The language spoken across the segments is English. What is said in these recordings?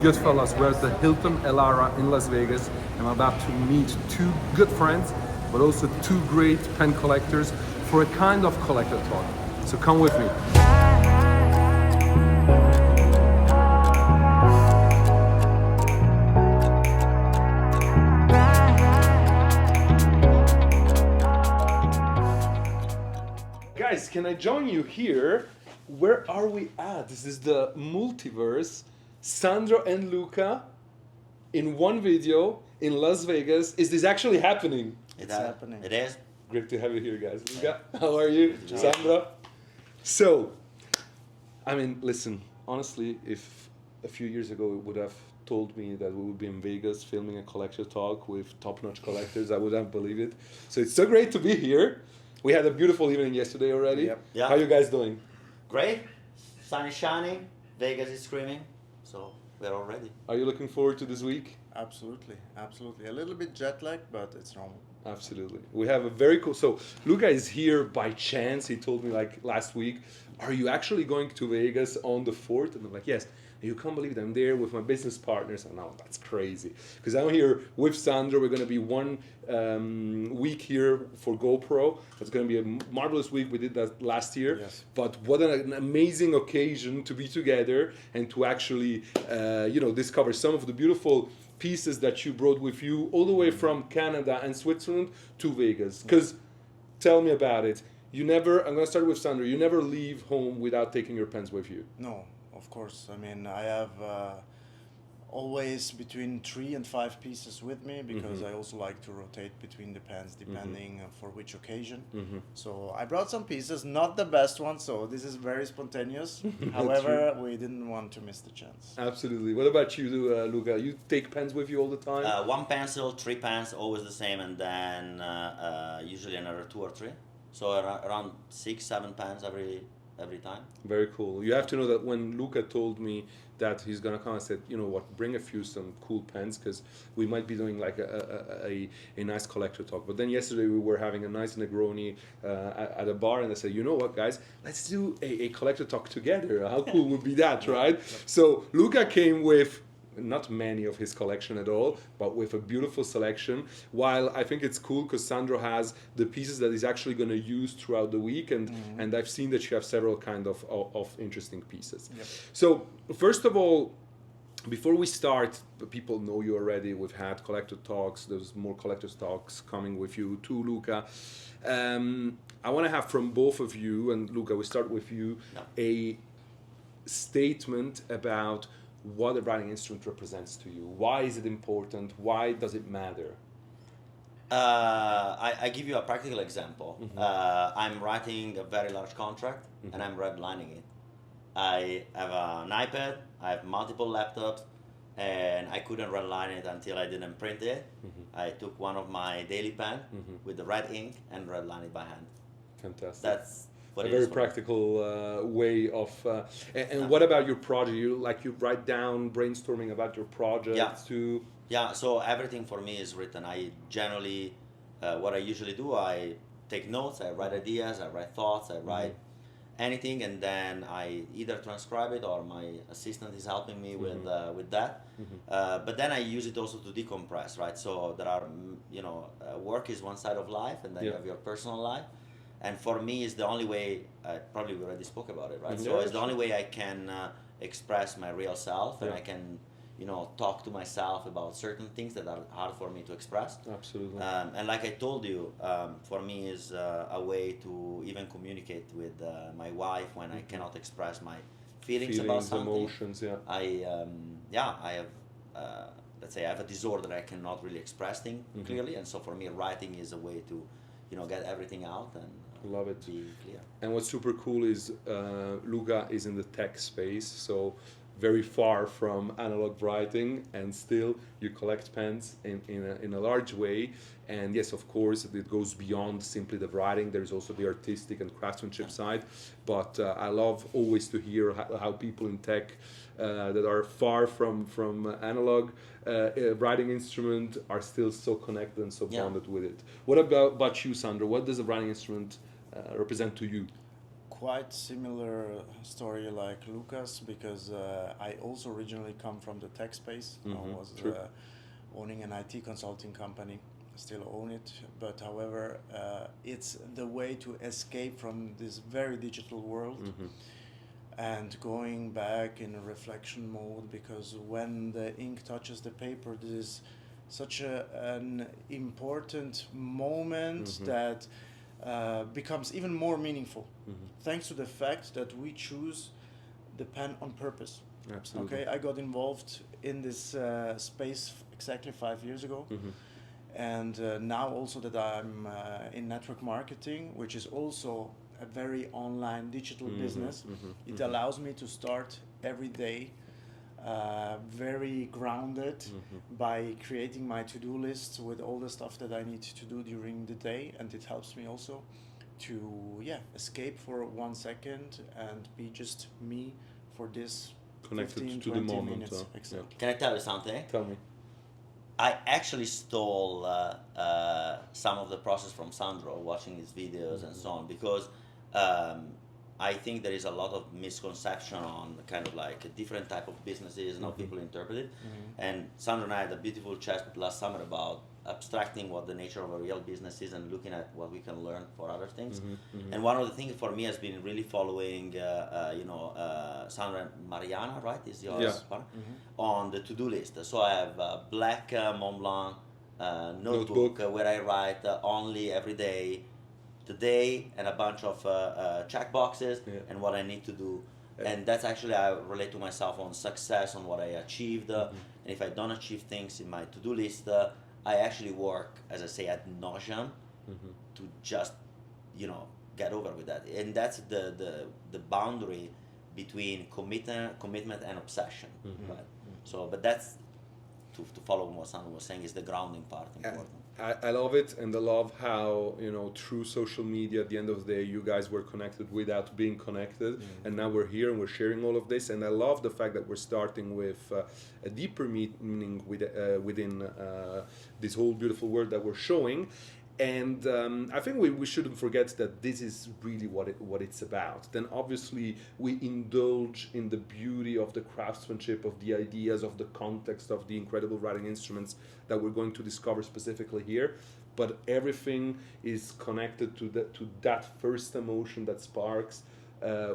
Goodfellas, we're at the Hilton Elara in Las Vegas. I'm about to meet two good friends, but also two great pen collectors for a kind of collector talk. So come with me. Guys, can I join you here? Where are we at? This is the multiverse. Sandro and Luca in one video in Las Vegas. Is this actually happening? It's happening. It is. Great to have you here, guys. Luca, how are you? Sandro? So, I mean, listen, honestly, if a few years ago you would have told me that we would be in Vegas filming a collector talk with top-notch collectors, I wouldn't believe it. So it's so great to be here. We had a beautiful evening yesterday already. Yep. Yeah. How are you guys doing? Great. Sun is shining. Vegas is screaming. So we're all ready. Are you looking forward to this week? Absolutely, absolutely. A little bit jet lag, but it's normal. Absolutely. We have a very cool... So, Luca is here by chance. He told me like last week, are you actually going to Vegas on the 4th? And I'm like, yes. And you can't believe it. I'm there with my business partners. And now that's crazy. Because I'm here with Sandro. We're going to be one week here for GoPro. It's going to be a marvelous week. We did that last year. Yes. But what an amazing occasion to be together and to actually, discover some of the beautiful pieces that you brought with you all the way from Canada and Switzerland to Vegas. Because tell me about it. I'm going to start with Sandro. You never leave home without taking your pens with you. No, of course. I mean, I have always between 3 and 5 pieces with me because I also like to rotate between the pens depending for which occasion. So I brought some pieces, not the best ones, so this is very spontaneous. However, we didn't want to miss the chance. Absolutely. What about you, Luca? You take pens with you all the time? One pencil, 3 pens, always the same, and then usually another 2 or 3. So around 6, 7 pens every time. Very cool. You have to know that when Luca told me that he's gonna come, I said, you know what, bring some cool pens because we might be doing like a nice collector talk. But then yesterday we were having a nice Negroni at a bar, and I said, you know what, guys, let's do a collector talk together. How cool would be that, right? So Luca came with not many of his collection at all, but with a beautiful selection. While I think it's cool because Sandro has the pieces that he's actually going to use throughout the week, and I've seen that you have several kind of interesting pieces. Yep. So first of all, before we start, people know you already. We've had collector talks. There's more collector talks coming with you too, Luca. I want to have from both of you, and Luca, we start with you, a statement about what a writing instrument represents to you. Why is it important? Why does it matter? I give you a practical example. I'm writing a very large contract and I'm redlining it. I have an iPad, I have multiple laptops, and I couldn't redline it until I didn't print it. I took one of my daily pen with the red ink and redlined it by hand. Fantastic. That's a very practical way of. And what about your project? You write down brainstorming about your project too. Yeah. So everything for me is written. I generally, what I usually do, I take notes. I write ideas. I write thoughts. I write anything, and then I either transcribe it or my assistant is helping me with that. But then I use it also to decompress, right? So there are, work is one side of life, and then you have your personal life. And for me, it's the only way, probably we already spoke about it, right? So it's the only way I can express my real self, and I can, talk to myself about certain things that are hard for me to express. Absolutely. And like I told you, for me is a way to even communicate with my wife when I cannot express my feelings about something. Emotions, I have, let's say I have a disorder that I cannot really express things clearly. And so for me, writing is a way to, get everything out and love it. Be clear. And what's super cool is Luca is in the tech space, so very far from analog writing, and still you collect pens in a large way. And yes, of course, it goes beyond simply the writing. There's also the artistic and craftsmanship side. But I love always to hear how people in tech that are far from analog writing instrument are still so connected and so bonded with it. What about you, Sandro? What does a writing instrument represent to you? quite similar story like Lucas, because I also originally come from the tech space. I was owning an IT consulting company, still own it, but however, it's the way to escape from this very digital world and going back in a reflection mode, because when the ink touches the paper, this is such an important moment that becomes even more meaningful, thanks to the fact that we choose the pen on purpose. Absolutely. Okay, I got involved in this space exactly 5 years ago, and now also that I'm in network marketing, which is also a very online digital business, it allows me to start every day very grounded by creating my to-do lists with all the stuff that I need to do during the day, and it helps me also to escape for 1 second and be just me for this Connected 15, to 20 the moment. minutes. Exactly. Can I tell you something? Tell me. I actually stole some of the process from Sandro, watching his videos and so on, because I think there is a lot of misconception on kind of like a different type of businesses and how people interpret it. And Sandro and I had a beautiful chat last summer about abstracting what the nature of a real business is and looking at what we can learn for other things. And one of the things for me has been really following, Sandro and Mariana, right? Is your partner? On the to-do list. So I have a black Mont Blanc notebook where I write only every day the day and a bunch of check boxes and what I need to do. And that's actually, I relate to myself on success, on what I achieved. And if I don't achieve things in my to-do list, I actually work, as I say, ad nauseum to just, get over with that. And that's the boundary between commitment and obsession. Right? So, but that's, to follow what Sandro was saying, is the grounding part important. I love it, and I love how, through social media, at the end of the day, you guys were connected without being connected, and now we're here and we're sharing all of this, and I love the fact that we're starting with a deeper meaning within this whole beautiful world that we're showing. And I think we shouldn't forget that this is really what it's about. Then obviously we indulge in the beauty of the craftsmanship, of the ideas, of the context, of the incredible writing instruments that we're going to discover specifically here. But everything is connected to that first emotion that sparks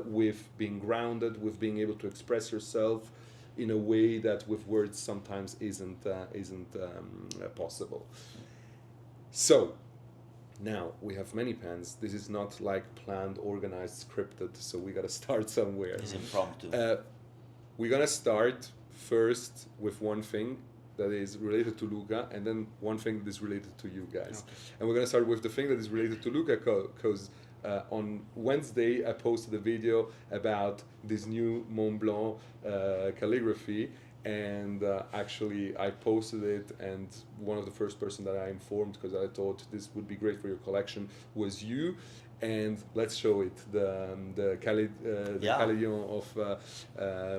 with being grounded, with being able to express yourself in a way that with words sometimes isn't possible. So, now we have many pens. This is not like planned, organized, scripted, so we gotta start somewhere. It's impromptu. We're gonna start first with one thing that is related to Luca, and then one thing that is related to you guys. Okay. And we're gonna start with the thing that is related to Luca, because on Wednesday I posted a video about this new Mont Blanc calligraphy. And actually I posted it, and one of the first person that I informed, because I thought this would be great for your collection, was you. And let's show it, the Callidion of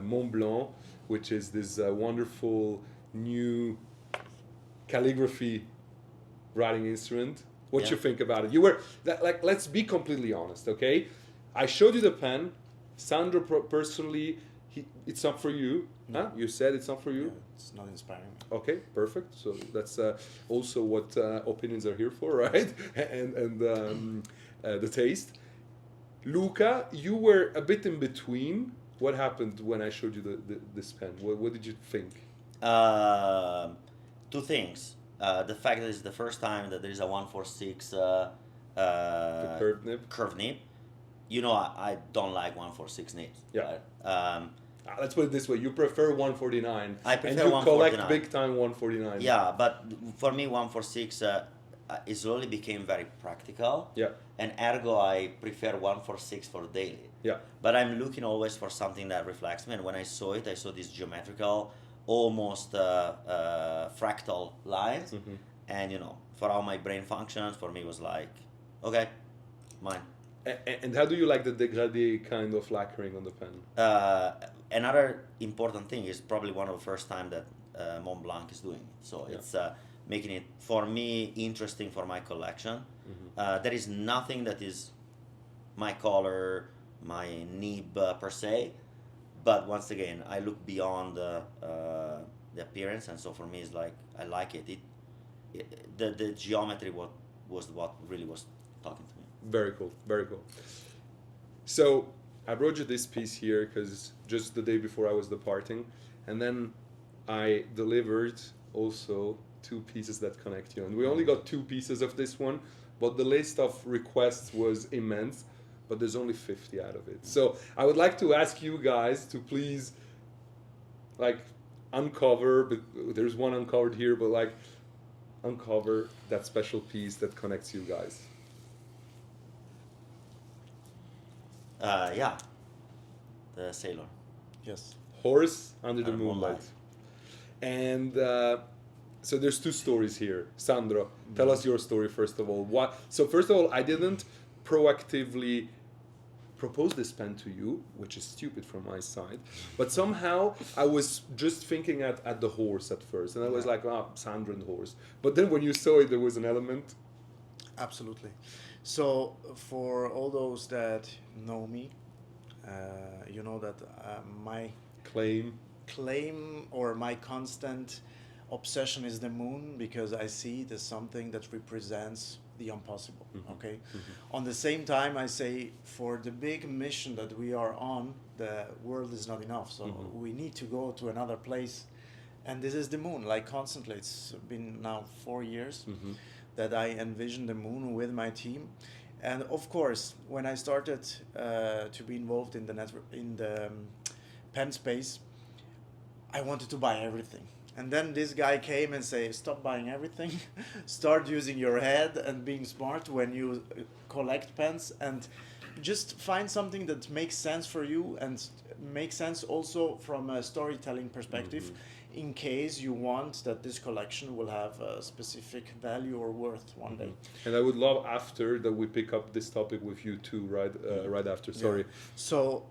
Mont Blanc, which is this wonderful new calligraphy writing instrument. What you think about it? You were like, let's be completely honest, okay? I showed you the pen. Sandro personally, it's not for you. Huh? You said it's not for you? Yeah, it's not inspiring me. Okay, perfect. So that's also what opinions are here for, right? and the taste. Luca, you were a bit in between. What happened when I showed you this pen? What did you think? Two things. The fact that it's the first time that there is a 146 the curved nib. I don't like 146 nibs. Yeah. Right? Let's put it this way: you prefer 149. I prefer and you 149. collect big time 149. Yeah, but for me, 146 it slowly became very practical. Yeah. And ergo, I prefer 146 for daily. Yeah. But I'm looking always for something that reflects me. And when I saw it, I saw these geometrical, almost fractal lines. And for how my brain functions, for me it was like, okay, mine. And how do you like the dégradé kind of lacquering on the pen? Another important thing is probably one of the first time that Mont Blanc is doing it. So it's making it, for me, interesting for my collection. There is nothing that is my color my nib per se, but once again, I look beyond the appearance, and so for me, it's like I like it. The geometry was what really was talking to me. Very cool, very cool. So I brought you this piece here because just the day before I was departing, and then I delivered also 2 pieces that connect you. And we only got 2 pieces of this one, but the list of requests was immense, but there's only 50 out of it. So I would like to ask you guys to please, like, uncover, but there's one uncovered here, but like, uncover that special piece that connects you guys. Yeah, the sailor. Yes. Horse under the Moonlight. moonlight. And so there's 2 stories here. Sandro, tell us your story first of all. So first of all, I didn't proactively propose this pen to you, which is stupid from my side, but somehow I was just thinking at the horse at first, and I was like, Sandro and horse. But then when you saw it, there was an element. Absolutely. So for all those that know me, you know that my claim or my constant obsession is the moon, because I see it as something that represents the impossible. Okay. On the same time, I say for the big mission that we are on, the world is not enough, so we need to go to another place, and this is the moon. Like constantly, it's been now 4 years that I envision the moon with my team. And of course, when I started to be involved in the pen space, I wanted to buy everything. And then this guy came and say, stop buying everything, start using your head and being smart when you collect pens, and just find something that makes sense for you and makes sense also from a storytelling perspective, in case you want that this collection will have a specific value or worth one day. And I would love after that we pick up this topic with you too, right? Right after. Sorry. Yeah. So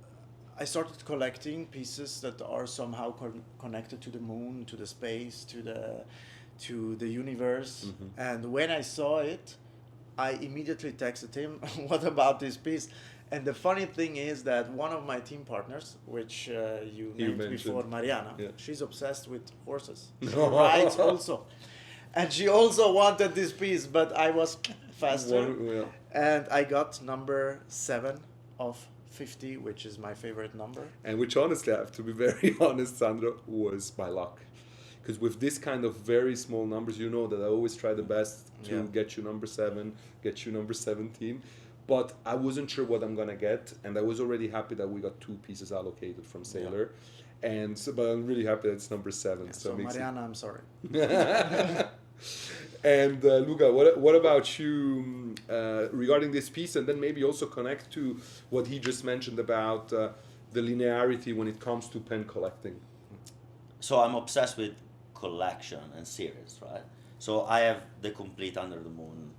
I started collecting pieces that are somehow connected to the moon, to the space, to the universe. And when I saw it, I immediately texted him, "What about this piece?" And the funny thing is that one of my team partners, which you named before, Mariana, she's obsessed with horses. She rides also, and she also wanted this piece, but I was faster, and I got number 7 of 50, which is my favorite number. And which honestly, I have to be very honest, Sandro, was by luck. Because with this kind of very small numbers, you know that I always try the best to get you number 7, get you number 17. But I wasn't sure what I'm going to get. And I was already happy that we got 2 pieces allocated from Sailor. And so, but I'm really happy that it's number 7. So Mariana, I'm sorry. And Luca, what about you regarding this piece, and then maybe also connect to what he just mentioned about the linearity when it comes to pen collecting? So I'm obsessed with collection and series, right? So I have the complete Under the Moon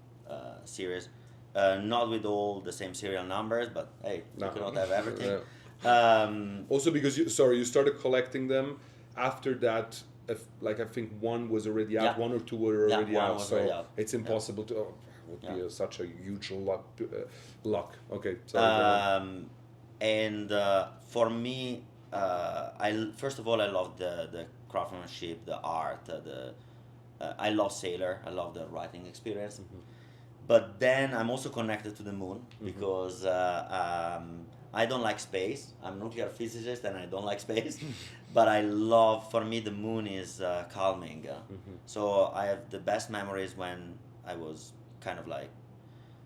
series, not with all the same serial numbers, but hey, you cannot have everything. Also because you started collecting them after that. I think one was already out, 1 or 2 were already out, so it's impossible to. Would be such a huge luck. Okay, sorry. And for me, first of all, I love the craftsmanship, the art, I love Sailor. I love the writing experience. But then I'm also connected to the moon because I don't like space. I'm a nuclear physicist and I don't like space. But for me, the moon is calming. So I have the best memories when I was kind of like,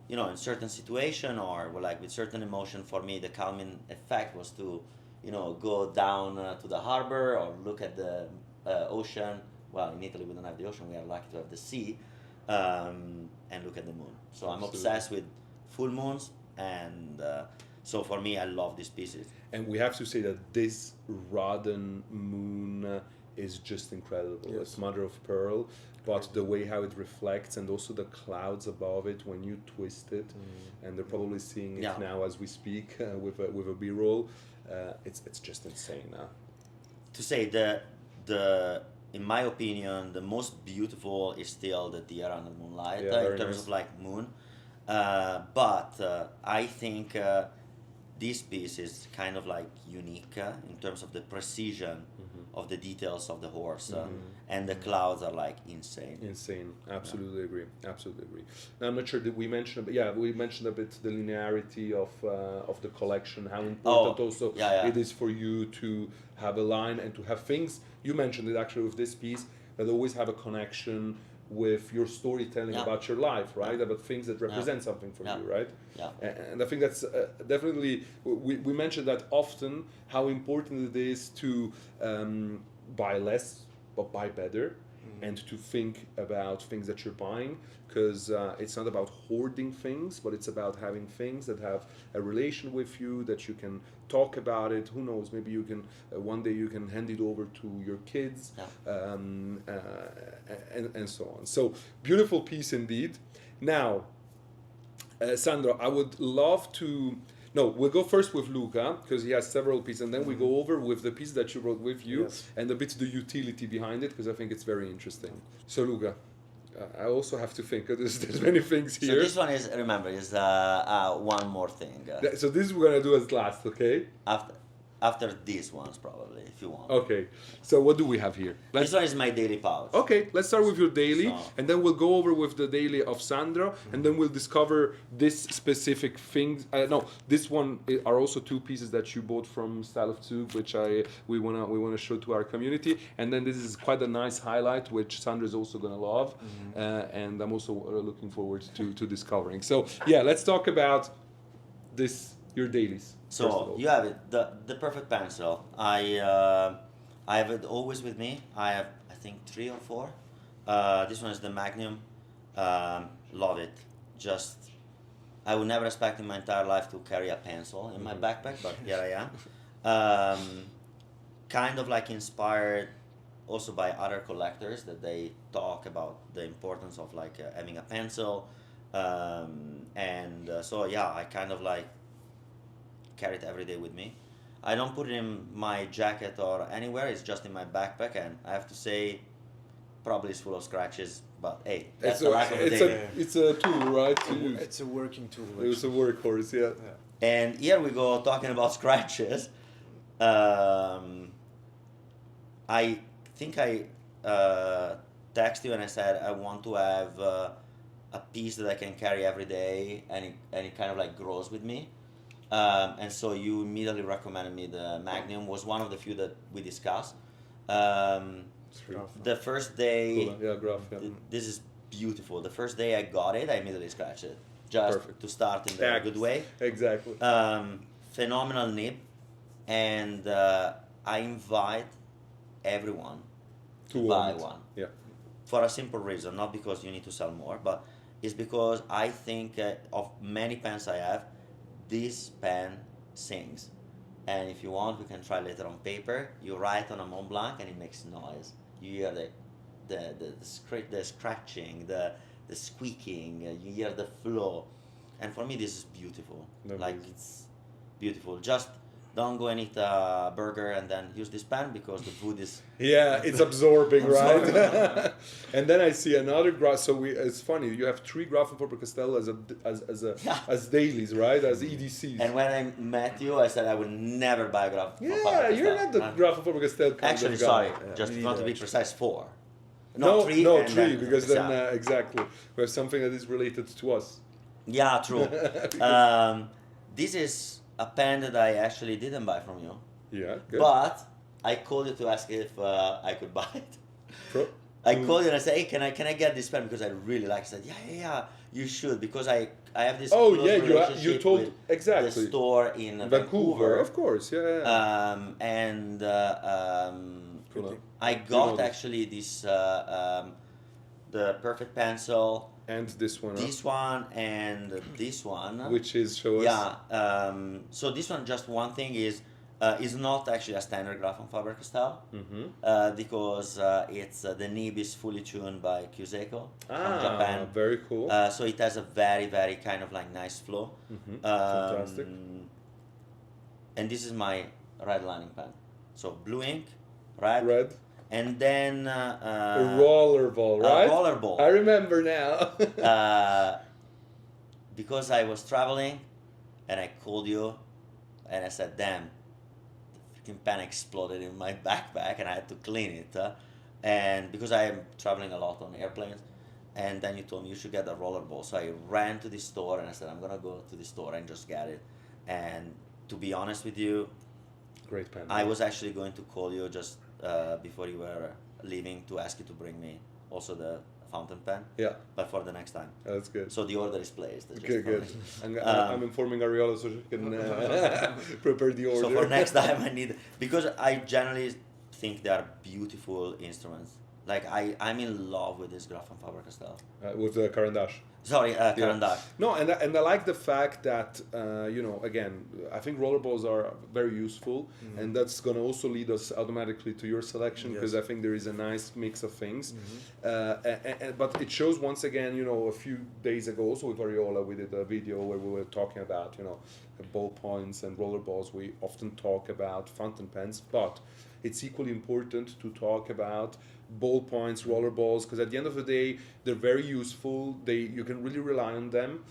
in certain situation or like with certain emotion. For me, the calming effect was to, go down to the harbor or look at the ocean. Well, in Italy, we don't have the ocean. We are lucky to have the sea. And look at the moon. So I'm obsessed with full moons, and so for me, I love these pieces. And we have to say that this Rodden moon is just incredible. Yes. It's mother of pearl, but the way how it reflects and also the clouds above it when you twist it, and they're probably seeing it now as we speak with a B-roll. It's just insane. To say in my opinion, the most beautiful is still the Deer Under Moonlight in terms of like moon. But I think this piece is kind of like unique in terms of the precision of the details of the horse, and the clouds are like insane. Insane. Absolutely agree. Absolutely agree. Now, I'm not sure that we mentioned, but yeah, we mentioned a bit the linearity of the collection, how important also it is for you to have a line and to have things. You mentioned it actually with this piece that always have a connection with your storytelling about your life, right? About things that represent something for you, right? Yeah. And I think that's definitely, we mentioned that often, how important it is to buy less but buy better, and to think about things that you're buying, because it's not about hoarding things, but it's about having things that have a relation with you, that you can talk about it. Who knows, maybe you can one day you can hand it over to your kids, and so on. So beautiful piece indeed. Now, Sandro, I would love to. No, we'll go first with Luca, because he has several pieces, and then we go over with the piece that you brought with you, and a bit the utility behind it, because I think it's very interesting. So Luca, I also have to think, there's many things here. So this one is, remember, is one more thing. So this we're going to do as last, okay? After these ones, probably, if you want. Okay, so what do we have here? This one is my daily pouch. Okay, let's start with your daily, and then we'll go over with the daily of Sandro, and then we'll discover this specific thing. No, this one are also two pieces that you bought from Style of Zug, which we wanna show to our community, and then this is quite a nice highlight, which Sandro is also gonna love, and I'm also looking forward to discovering. So yeah, let's talk about this, your dailies. So you have it, the perfect pencil. I have it always with me. I have, I think, 3 or 4. This one is the Magnum. Love it. Just, I would never expect in my entire life to carry a pencil in my backpack, but here I am. Kind of like inspired also by other collectors, that they talk about the importance of like having a pencil, so yeah, I kind of like carry it every day with me. I don't put it in my jacket or anywhere, it's just in my backpack, and I have to say, probably it's full of scratches, but hey, that's the life of the day. It's a tool, right? It's a working tool. It's a workhorse, yeah. And here we go, talking about scratches. I think I texted you and I said I want to have a piece that I can carry every day, and it kind of like grows with me. And so you immediately recommended me the Magnum. Was one of the few that we discussed. The first day, this is beautiful. The first day I got it, I immediately scratched it, just to start in the good way. Exactly. Phenomenal nib, and I invite everyone to buy one. Yeah. For a simple reason, not because you need to sell more, but it's because I think of many pens I have, this pen sings. And if you want, we can try later on paper. You write on a Mont Blanc and it makes noise. You hear the scratching, the squeaking, you hear the flow. And for me, this is beautiful. Like, it's beautiful. Just don't go and eat a burger and then use this pen, because the food is... Yeah, it's absorbing, right? And then I see another graph. So it's funny, you have 3 Graf and Faber-Castell as dailies, right? As EDCs. And when I met you, I said I would never buy a Graf. Yeah, you're not the Graf and Faber-Castell kind Actually, of guy. sorry, just not to be precise, 4. No, 3, because then exactly, we have something that is related to us. Yeah, true. This is a pen that I actually didn't buy from you. Yeah, good. But I called you to ask if I could buy it. I called you and I said, hey, can I get this pen, because I really like it. I said, yeah, you should, because I have this close relationship you told with exactly the store in Vancouver. Of course, yeah. Cool. I got actually this the perfect pencil. And this one. This one and this one. Which is, show us. Yeah. So this one, just one thing is not actually a standard Graf von Faber-Castell, because it's the nib is fully tuned by Cuseco from Japan. Very cool. So it has a very, very kind of like nice flow. Fantastic. And this is my red lining pen. So blue ink, red. And then a roller ball, right? A roller ball. I remember now. Because I was traveling, and I called you, and I said, damn, the freaking pen exploded in my backpack and I had to clean it. And because I am traveling a lot on airplanes, and then you told me you should get a rollerball. So I ran to the store and I said, I'm going to go to the store and just get it. And to be honest with you, Great pen. I was actually going to call you just before you were leaving to ask you to bring me also the fountain pen. Yeah. But for the next time. That's good. So the order is placed. Okay, good. I'm informing Ariola so she can prepare the order. So for next time I need, because I generally think they are beautiful instruments. Like I'm in love with this Grafenfabrica stuff. With the Caran d'Ache. Sorry, Caran d'Ache. No, and I like the fact that again, I think rollerballs are very useful, and that's going to also lead us automatically to your selection, because I think there is a nice mix of things. But it shows once again, a few days ago, also with Ariola, we did a video where we were talking about ballpoints and rollerballs. We often talk about fountain pens, but it's equally important to talk about ballpoints, rollerballs, because at the end of the day, they're very useful. You can really rely on them.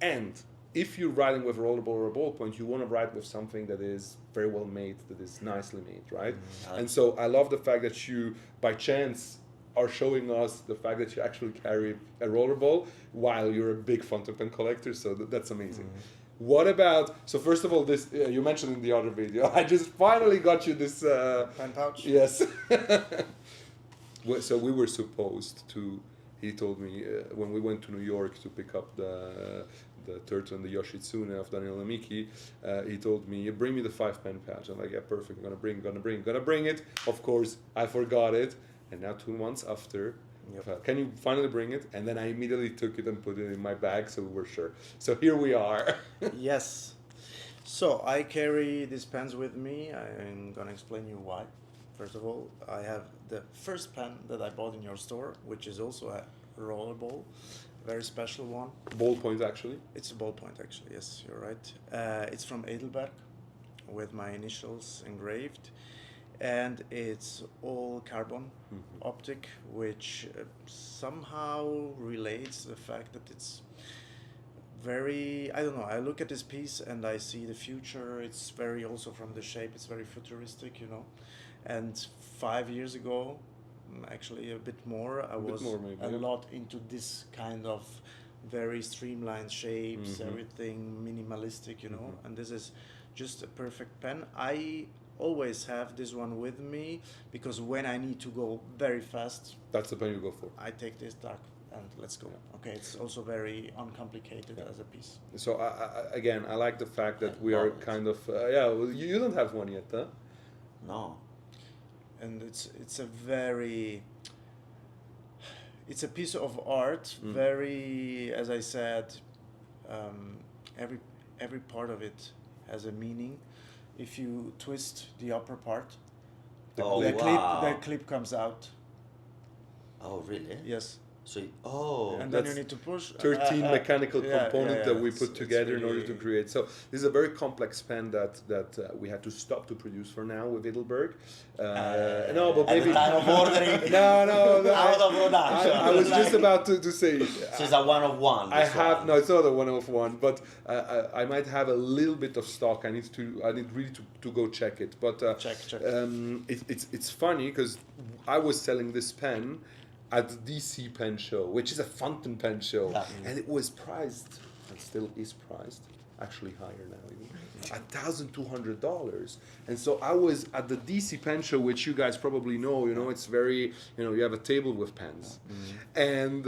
And if you're writing with a rollerball or a ballpoint, you want to write with something that is very well made, that is nicely made, right? And so I love the fact that you, by chance, are showing us the fact that you actually carry a rollerball while you're a big fountain pen collector. So that's amazing. What about, so first of all, this, you mentioned in the other video, I just finally got you this... pen pouch? Yes. So we were supposed to, he told me, when we went to New York to pick up the turtle and the Yoshitsune of Daniel Namiki, he told me, bring me the 5-pen pouch. I'm like, yeah, perfect, I'm gonna bring it. Of course, I forgot it. And now 2 months after, can you finally bring it? And then I immediately took it and put it in my bag, so we were sure. So here we are. Yes. So I carry these pens with me. I'm gonna explain you why. First of all, I have the first pen that I bought in your store, which is also a rollerball, very special one. Ballpoint, actually. It's a ballpoint, actually. Yes, you're right. It's from Edelberg, with my initials engraved, and it's all carbon optic, which somehow relates to the fact that it's very, I don't know, I look at this piece and I see the future. It's very, also from the shape, it's very futuristic, And 5 years ago, actually a bit more, I was a lot into this kind of very streamlined shapes, everything minimalistic, and this is just a perfect pen. I always have this one with me because when I need to go very fast, that's the pen you go for. I take this dark and let's go. Okay, it's also very uncomplicated as a piece. So I like the fact that we are kind of you don't have one yet, huh? No. And it's a piece of art, very, as I said, every part of it has a meaning. If you twist the upper part, the clip comes out. Oh, really? Yes. So, and then you need to push 13 mechanical components that we put together really, in order to create. So this is a very complex pen that we had to stop to produce for now with Edelberg. No, but maybe at the time of ordering. no, out of production. I was just about to say. So it's a one of one. No, it's not a one of one, but I might have a little bit of stock. I need really to go check it. But check. It's funny because I was selling this pen at the DC Pen Show, which is a fountain pen show, and it was priced, and still is priced, actually higher now, even, $1,200. And so I was at the DC Pen Show, which you guys probably know. It's very, you have a table with pens, and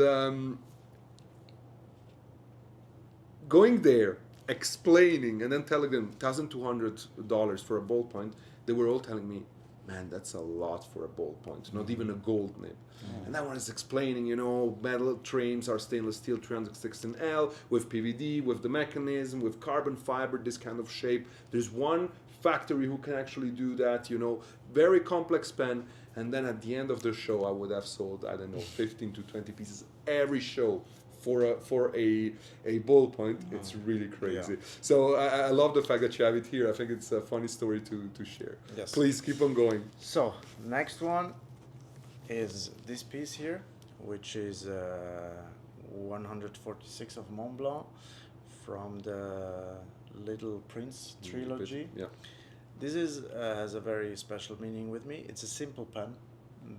going there, explaining, and then telling them $1,200 for a ballpoint. They were all telling me, man, that's a lot for a ballpoint, not even a gold nib. And that one is explaining, metal trims are stainless steel 316L with PVD, with the mechanism, with carbon fiber, this kind of shape. There's one factory who can actually do that, very complex pen. And then at the end of the show, I would have sold, 15 to 20 pieces every show for a ballpoint. It's really crazy. Yeah. So I love the fact that you have it here. I think it's a funny story to share. Yes. Please keep on going. So next one is this piece here, which is 146 of Mont Blanc from the Little Prince trilogy. Yeah. This is has a very special meaning with me. It's a simple pen,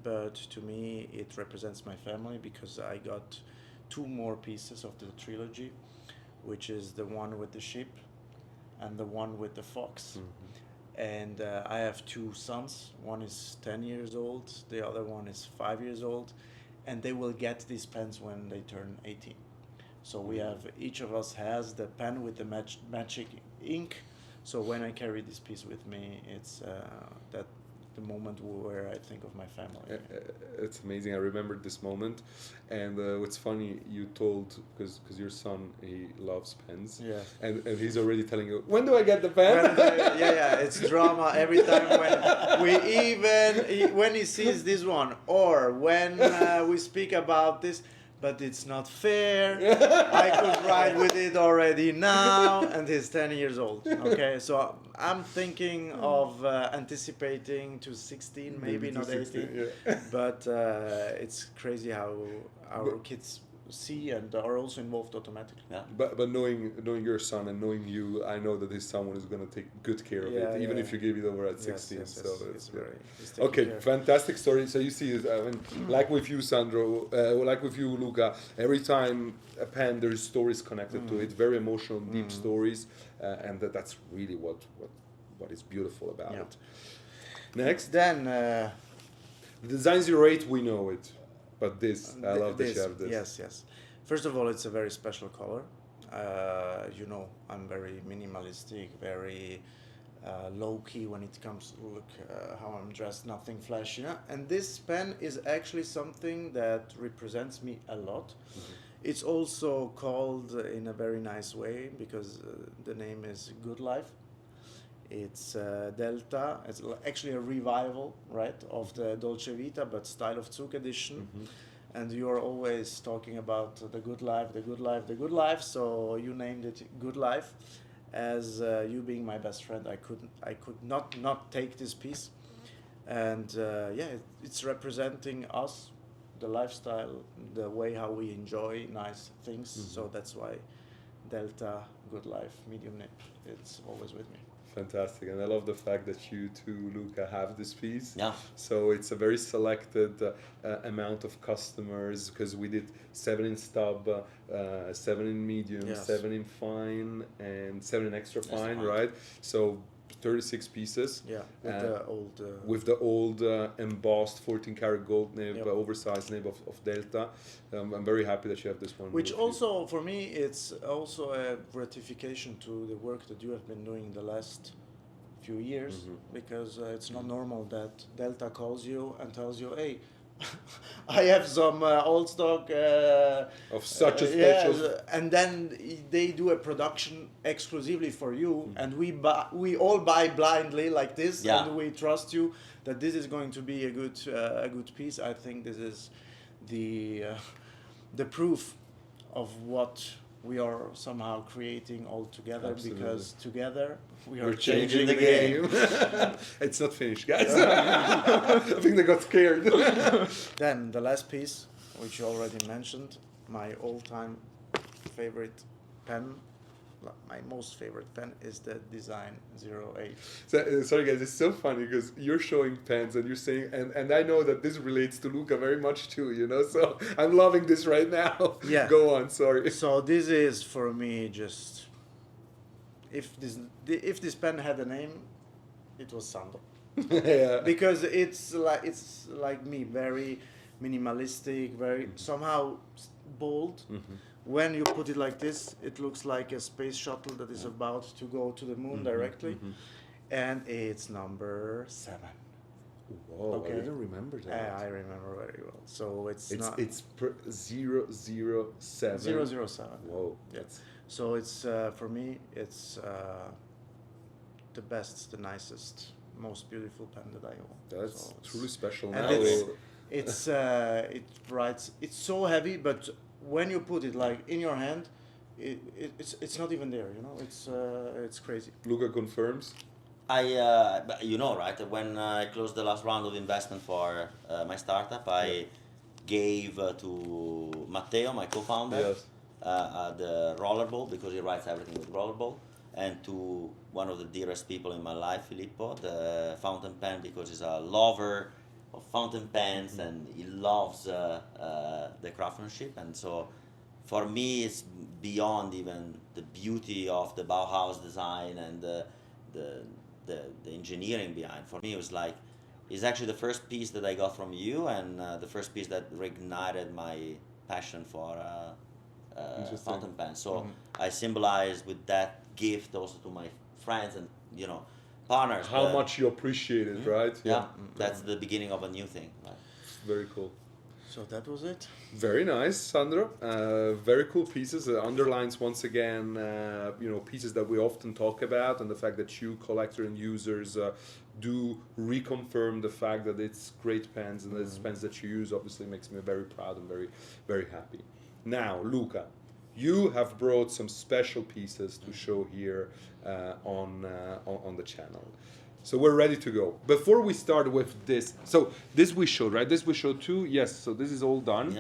but to me it represents my family because I got two more pieces of the trilogy, which is the one with the sheep and the one with the fox. And I have two sons. One is 10 years old, the other one is 5 years old, and they will get these pens when they turn 18. So we have, each of us has the pen with the magic ink. So when I carry this piece with me, it's that the moment where I think of my family. It's amazing. I remembered this moment, and what's funny, you told because your son, he loves pens. Yeah. And he's already telling you, when do I get the pen? Yeah, it's drama every time when he sees this one, or when we speak about this. But it's not fair. I could ride with it already now, and he's 10 years old. Okay, so I'm thinking of anticipating to 16, maybe not 16, 18. yeah. But it's crazy how our kids see and are also involved automatically. Yeah. But knowing your son and knowing you, I know that he's someone who's going to take good care of it, even if you give it over at 16. Yes, so it's yeah. very. It's taken Okay, care. fantastic story. So you see, I mean, like with you, Sandro, like with you, Luca, every time a pen, there's stories connected to it, very emotional, deep stories, and that's really what is beautiful about Yeah. it. Next, Then the Design 08, we know it, but this, I love that you have this. Yes. First of all, it's a very special color. I'm very minimalistic, very low key when it comes to look how I'm dressed, nothing flashy. And this pen is actually something that represents me a lot. It's also called in a very nice way because the name is Good Life. It's Delta. It's actually a revival, right, of the Dolce Vita, but Style of Zug edition. And you are always talking about the good life, the good life, the good life. So you named it Good Life. As you being my best friend, I could not take this piece. And it's representing us, the lifestyle, the way how we enjoy nice things. So that's why Delta, Good Life, medium nip. It's always with me. Fantastic, and I love the fact that you too, Luca, have this piece. Yeah. So it's a very selected amount of customers because we did 7 in stub, 7 in medium, Yes. 7 in fine, and 7 in extra Extra fine, fine. right? So 36 pieces. Yeah, with the old. With the old embossed 14 karat gold nib, Yep. oversized nib of Delta. I'm very happy that you have this one. Which with you. also, for me, it's also a gratification to the work that you have been doing the last few years, because it's not normal that Delta calls you and tells you, hey, I have some old stock of such a special. and then they do a production exclusively for you, and we all buy blindly like this, Yeah. and we trust you that this is going to be a good piece. I think this is the proof of what we are somehow creating all together. Absolutely. Because together we are We're changing the game. It's not finished, guys. I think they got scared. Then the last piece, which you already mentioned, my all-time favorite pen, my most favorite pen, is the Design 08. So, sorry guys, it's so funny because you're showing pens and you're saying, and I know that this relates to Luca very much too, so I'm loving this right now. Yeah. Go on, sorry. So this is for me just, if this pen had a name, it was Sandro. Yeah. Because it's like me, very minimalistic, very somehow bold. When you put it like this, it looks like a space shuttle that is about to go to the moon directly. And it's number 7. Whoa, Okay. I didn't remember that. I remember very well. So it's 007. 007. Whoa. Yeah. So it's for me, it's the best, the nicest, most beautiful pen that I own. That's So it's- truly special. and Now, it's so heavy, but when you put it like in your hand, it's not even there. It's crazy. Luca confirms. But right? When I closed the last round of investment for my startup, I gave to Matteo, my co-founder, Yes. the rollerball, because he writes everything with rollerball. and to one of the dearest people in my life, Filippo, the fountain pen, because he's a lover of fountain pens and he loves the craftsmanship. And so for me, it's beyond even the beauty of the Bauhaus design and the engineering behind. For me, it was like, it's actually the first piece that I got from you, and the first piece that reignited my passion for fountain pen. So I symbolize with that gift also to my friends and partners. How much you appreciate it, right? Yeah, that's the beginning of a new thing. Right? Very cool. So that was it. Very nice, Sandro. Very cool pieces. It underlines once again, pieces that we often talk about, and the fact that you, collector and users, do reconfirm the fact that it's great pens and it's pens that you use. Obviously, makes me very proud and very, very happy. Now, Luca, you have brought some special pieces to show here on the channel. So we're ready to go. Before we start with this, so this we showed, right? This we showed too. Yes, so this is all done.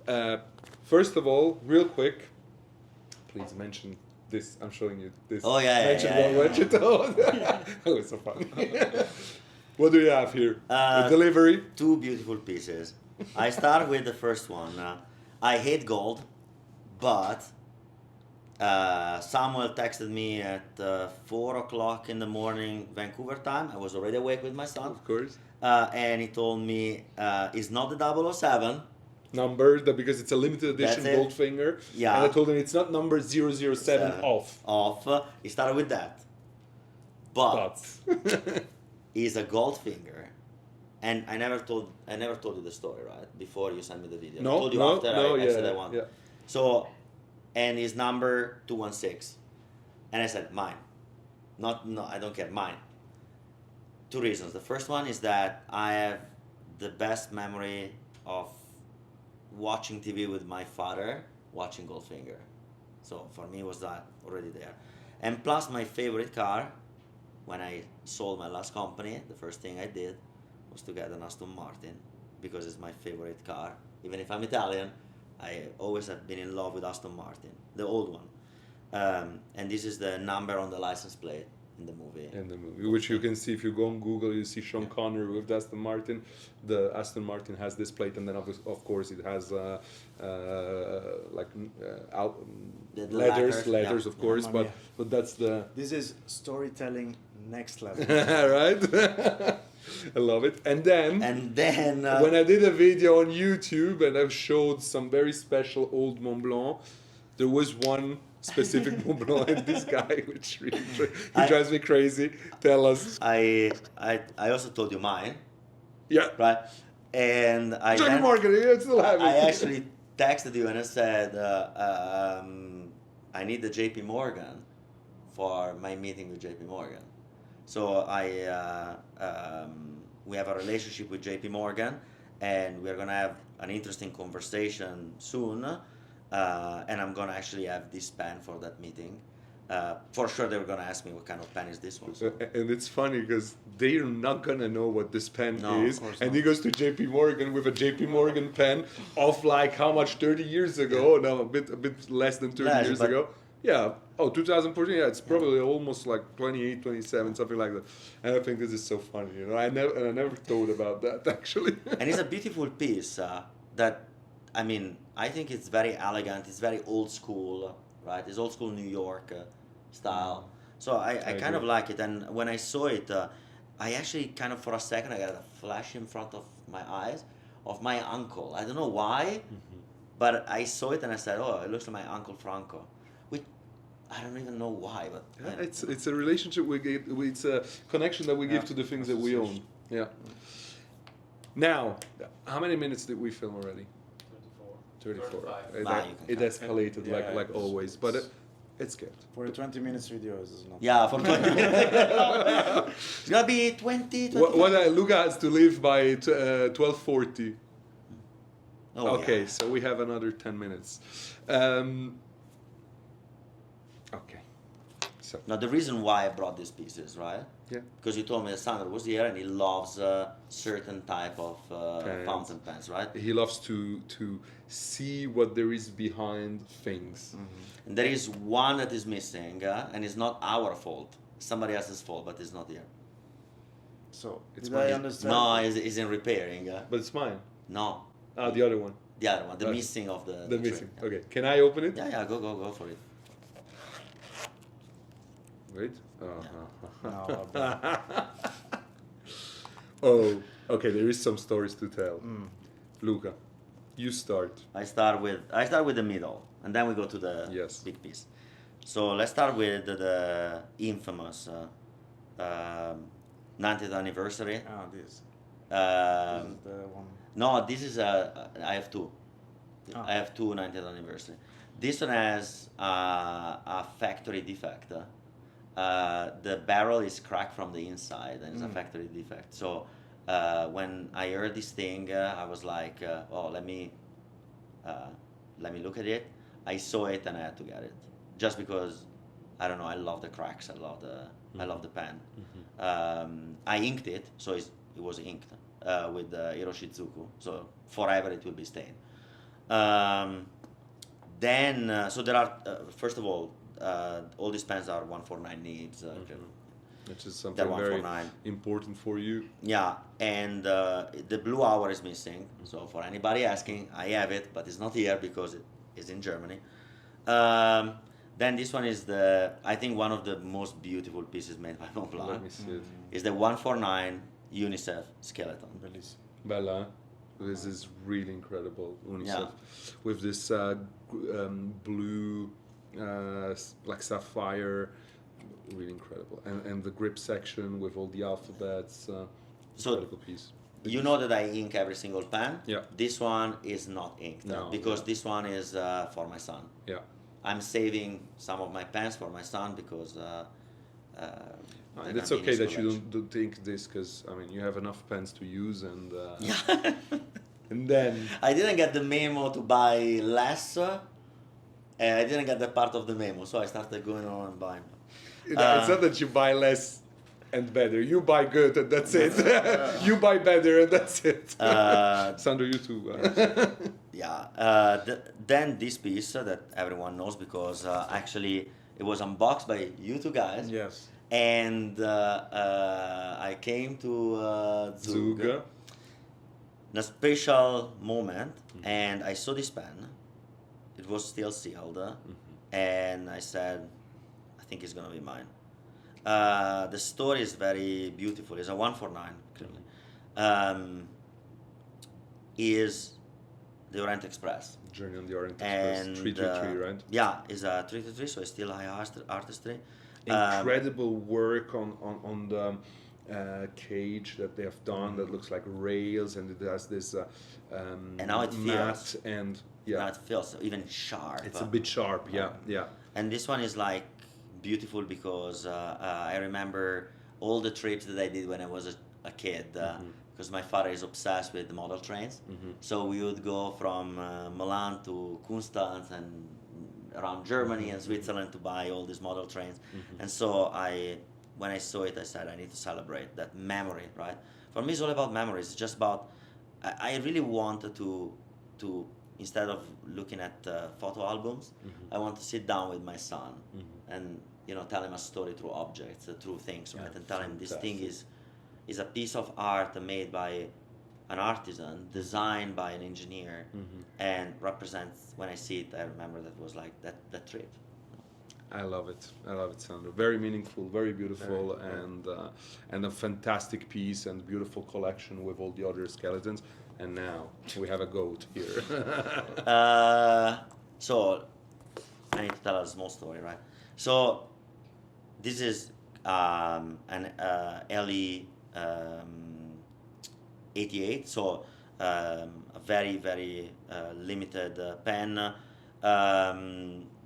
Yeah. First of all, real quick, please mention this. I'm showing you this. Oh, yeah. Mention what you told. Oh, it's so fun. What do you have here? The delivery? 2 beautiful pieces. I start with the first one. I hate gold, but Samuel texted me at 4 o'clock in the morning Vancouver time. I was already awake with my son. Of course. And he told me it's not the 007. Number, because it's a limited edition That's it. Goldfinger. Yeah. And I told him it's not number 007 off. He started with that. But But. he's a Goldfinger. And I never told you the story, right? Before you sent me the video. I told you after I said I want. Yeah. So, and his number 216. And I said, mine. No, I don't care, mine. 2 reasons. The first one is that I have the best memory of watching TV with my father, watching Goldfinger. So for me, it was that already there. And plus, my favorite car, when I sold my last company, the first thing I did was to get an Aston Martin, because it's my favorite car. Even if I'm Italian, I always have been in love with Aston Martin, the old one. And this is the number on the license plate in the movie. Which you can see if you go on Google, you see Sean Connery with the Aston Martin. The Aston Martin has this plate, and then of course it has leathers, of course. But that's the. This is storytelling next level. Right. I love it. And then when I did a video on YouTube and I showed some very special old Mont Blanc, there was one specific Mont Blanc, and this guy, which really drives me crazy. Tell us. I also told you mine. Yeah. Right. And JP Morgan, you still have it. I actually texted you and I said, I need the JP Morgan for my meeting with JP Morgan. So we have a relationship with JP Morgan, and we're gonna have an interesting conversation soon. And I'm gonna actually have this pen for that meeting. For sure, they were gonna ask me what kind of pen is this one. So. And it's funny because they're not gonna know what this pen is. Of course and not. he goes to JP Morgan with a JP Morgan pen of like how much 30 years ago? No, a bit less than 30 years ago. Yeah. Oh, 2014. Yeah, it's probably almost like 28, 27, something like that. And I think this is so funny. You know, I never thought about that actually. And it's a beautiful piece that, I mean, I think it's very elegant. It's very old school, right? It's old school New York style. So I kind of like it. And when I saw it, I actually kind of for a second I got a flash in front of my eyes of my uncle. I don't know why, but I saw it and I said, oh, it looks like my Uncle Franco. Which I don't even know why, but it's a relationship we give. It's a connection that we give to the things that we own. Yeah. Now, how many minutes did we film already? 34. It escalated like always, but it's good. For a 20 minutes video, is not. Yeah, for 20 minutes. It's gonna be 20. Luca has to leave by 12:40. Oh, okay, yeah. so we have another 10 minutes. Okay. So. Now the reason why I brought these pieces, right, Yeah. Because you told me that Sandro was here and he loves certain type of Pens. fountain pens, right? He loves to see what there is behind things. And there is one that is missing, and it's not our fault. Somebody else's fault, but it's not here. So, It's did I mine. understand? No, it's in repairing. But it's mine. No, The other one. the other one, the Okay. missing of the The tree. missing. Okay. Can I open it? Yeah, go for it. Wait. No, Oh, okay. There is some stories to tell. Luca, you start. I start with the middle, and then we go to the Yes. big piece. So let's start with the infamous 90th anniversary. this. Um, This is the one. No, this is I have two. Ah. I have two 90th anniversary. This one has a factory defect. The barrel is cracked from the inside, and it's a factory defect. So when I heard this thing, I was like, "Oh, let me look at it." I saw it, and I had to get it, just because I don't know. I love the cracks. I love the pen. I inked it, so it was inked with Hiroshizuku. So forever it will be stained. Then, so there are first of all these pens are 149 nibs. Which is something very 149. important for you. Yeah, and the blue hour is missing. So for anybody asking, I have it, but it's not here because it is in Germany. Then this one is I think one of the most beautiful pieces made by Let Montblanc. me see it. Is the 149 UNICEF skeleton. Bellissimo. Bella, this is really incredible. UNICEF Yeah. with this blue, like sapphire, really incredible, and the grip section with all the alphabets. So- Incredible piece. You know that I ink every single pen. Yeah. This one is not inked No, because yeah. this one is for my son. Yeah. I'm saving some of my pens for my son because. And it's okay that you don't think this because I mean you have enough pens to use and Yeah. and then I didn't get the memo to buy less. I didn't get the part of the memo, so I started going on and buying. it's not that you buy less and better. You buy good and that's it. You buy better and that's it. Sandro, you too. Yeah. Then this piece that everyone knows because actually it was unboxed by you two guys. Yes. And I came to Zug Zuga. in a special moment, and I saw this pen. It was still sealed, and I said, "I think it's gonna be mine." The story is very beautiful. It's a 149, clearly. Is the Orient Express. Journey on the Orient Express. And 333, right? Yeah, it's a 333, so it's still high artistry. Incredible work on the cage that they have done that looks like rails and it has this And now it matte feels. and Now yeah, it feels even sharp. it's a bit sharp. Yeah, yeah. And this one is like beautiful because I remember all the trips that I did when I was a kid. Because my father is obsessed with model trains, so we would go from Milan to Kunstz and around Germany and Switzerland to buy all these model trains. And so when I saw it, I said I need to celebrate that memory, right? For me, it's all about memories. It's just about I really wanted to instead of looking at photo albums, I want to sit down with my son and tell him a story through objects, through things, right? And tell him this thing is a piece of art made by an artisan, designed by an engineer, and represents, when I see it, I remember that was like that trip. I love it, Sandro. Very meaningful, very beautiful, and a fantastic piece and beautiful collection with all the other skeletons. And now we have a goat here. So I need to tell a small story, right? So this is an LE 88, so a very, very limited pen.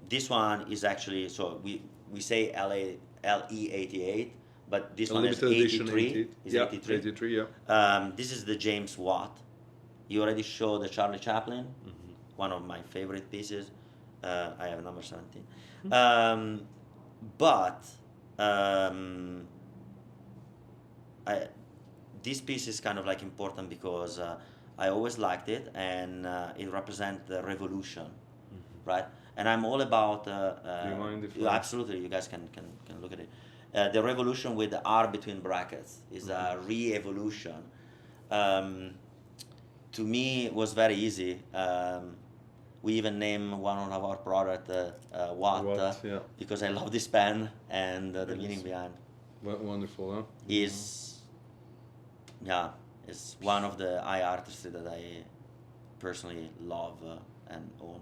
This one is actually, so we say LE 88, but this one is Limited edition 83. Is 83. 83, yeah. This is the James Watt. You already showed the Charlie Chaplin, one of my favorite pieces. I have number 17. But this piece is kind of like important because I always liked it, and it represents the revolution, right? And I'm all about. Do you mind if absolutely, you guys can look at it. The revolution with the R between brackets is a re-evolution. To me, it was very easy. We even named one of our product Watt, because I love this pen, and the meaning behind Wonderful, huh? is one of the eye artists that I personally love and own.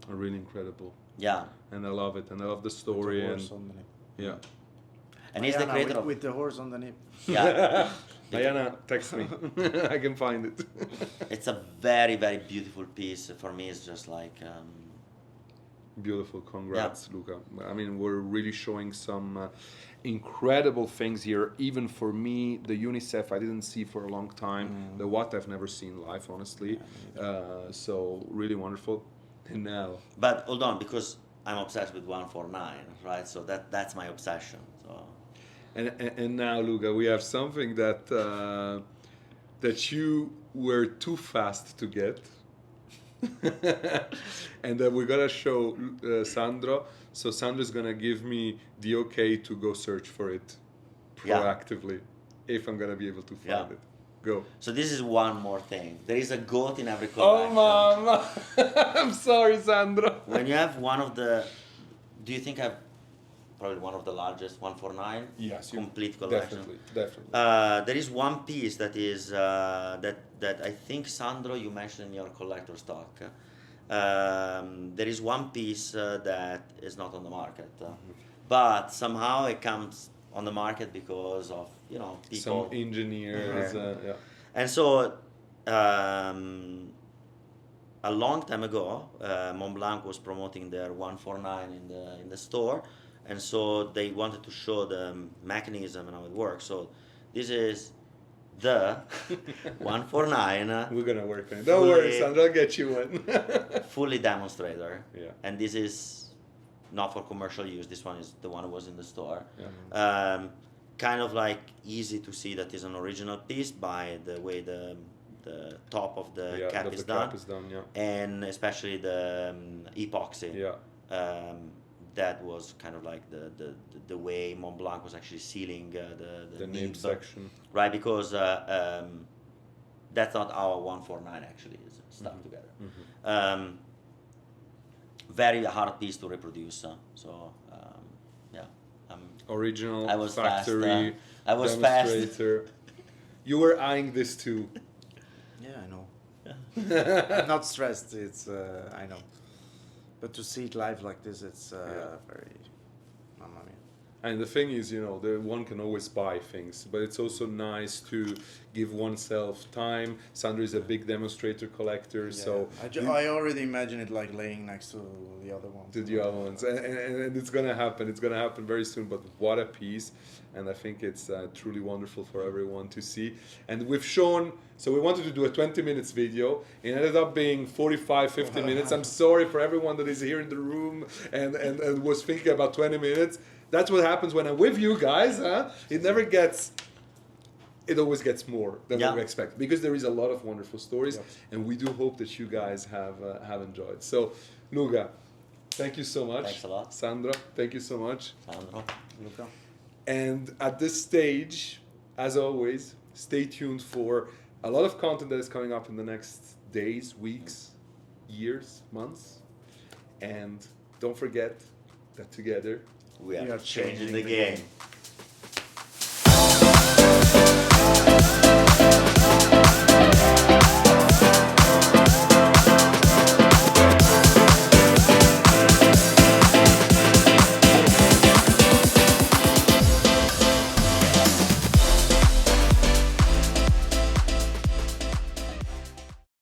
Really incredible. Yeah. And I love it, and I love the story. With the horse on the nip. Yeah. And he's the creator with the horse on the nip. Yeah. Diana, text me. I can find it. It's a very, very beautiful piece. For me, it's just like... Beautiful, congrats, Luca. I mean, we're really showing some incredible things here. Even for me, the UNICEF I didn't see for a long time. The Watt I've never seen live, honestly. So really wonderful. And now, but hold on, because I'm obsessed with 149, right? So that's my obsession. So. And now, Luca, we have something that that you were too fast to get. And we're gonna show Sandro. So Sandro's gonna give me the okay to go search for it proactively, if I'm gonna be able to find it. Go. So this is one more thing. There is a goat in every Oh, collection. mama! I'm sorry, Sandro. When you have one of the, do you think I've probably one of the largest 149? Yes, complete collection. Definitely. There is one piece that is that I think, Sandro, you mentioned in your collector stock. There is one piece that is not on the market, but somehow it comes on the market because of people. Some engineers. And so a long time ago, Montblanc was promoting their 149 in the store, and so they wanted to show the mechanism and how it works. So this is the 149. We're gonna work on it. Don't worry, Sandro, I'll get you one. Fully demonstrator. Yeah. And this is not for commercial use. This one is the one that was in the store. Yeah. Kind of like easy to see that is an original piece by the way the top of the cap is done. Cap is done, and especially the epoxy. Yeah. That was kind of like the way Montblanc was actually sealing the nib section. Right, because that's not how 149 actually is stuck together. Very hard piece to reproduce. So original I was factory fast, I was demonstrator. You were eyeing this too. Yeah, I know. I'm not stressed. It's I know, but to see it live like this, it's very. Mamma mia. And the thing is, one can always buy things, but it's also nice to give oneself time. Sandro is a big demonstrator collector, so I already imagine it like laying next to the other ones. To the other ones, and it's gonna happen. It's gonna happen very soon. But what a piece! And I think it's truly wonderful for everyone to see. And we've shown. So we wanted to do a 20 minutes video. It ended up being 45, 50 minutes. I'm sorry for everyone that is here in the room and was thinking about 20 minutes. That's what happens when I'm with you guys, huh? It always gets more than we expect, because there is a lot of wonderful stories, and we do hope that you guys have enjoyed. So, Luca, thank you so much. Thanks a lot. Sandro, thank you so much. Sandro. Luca. And at this stage, as always, stay tuned for a lot of content that is coming up in the next days, weeks, years, months. And don't forget that together we are changing the game.